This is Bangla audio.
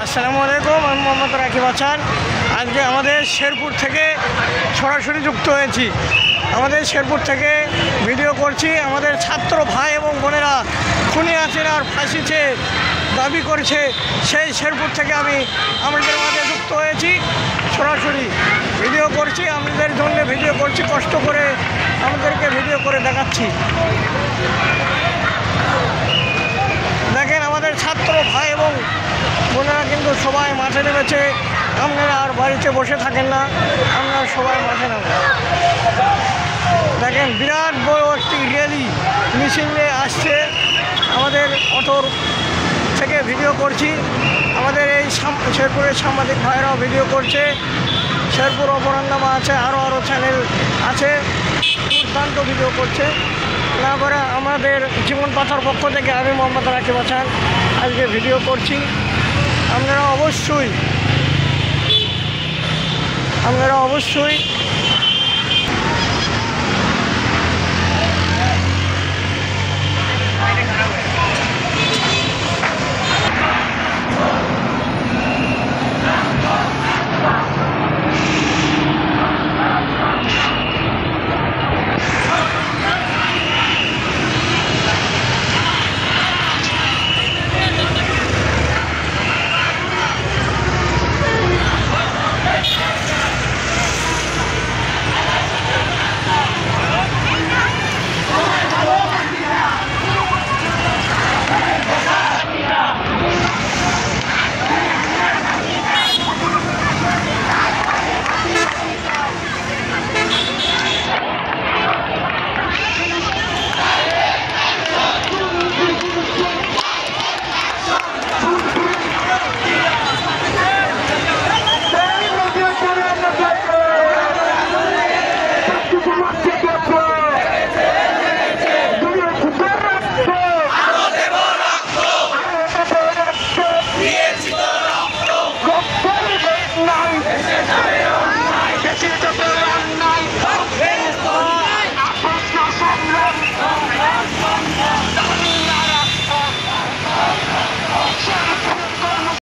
আসসালামু আলাইকুম, আমি মোহাম্মদ রাকিব হাসান। আজকে আমাদের শেরপুর থেকে সরাসরি যুক্ত হয়েছি। আমাদের শেরপুর থেকে ভিডিও করছি। আমাদের ছাত্র ভাই এবং বোনেরা খুনি হাসিনার ফাঁসিতে দাবি করছে, সেই শেরপুর থেকে আমি আমাদের মাঝে যুক্ত হয়েছি। সরাসরি ভিডিও করছি, আমাদের জন্য ভিডিও করছি, কষ্ট করে আমাদেরকে ভিডিও করে দেখাচ্ছি। দেখেন, আমাদের ছাত্র ভাই এবং বোনেরা কিন্তু সবাই মাঠে নেমেছে। আপনারা আর বাড়িতে বসে থাকেন না, আপনারা সবাই মাঠে নামেন। দেখেন, বিরাট বড় একটি র্যালি মিছিলে আসছে। আমাদের অটোর থেকে ভিডিও করছি। আমাদের এই শেরপুরের সাংবাদিক ভাইরাও ভিডিও করছে। শেরপুর অপরাহ্নমা আছে, আরও চ্যানেল আছে, দুর্দান্ত ভিডিও করছে। তারপরে আমাদের জীবন পাথার পক্ষ থেকে আমি মোহাম্মদ রাকিব হাসান আজকে ভিডিও করছি। আপনারা অবশ্যই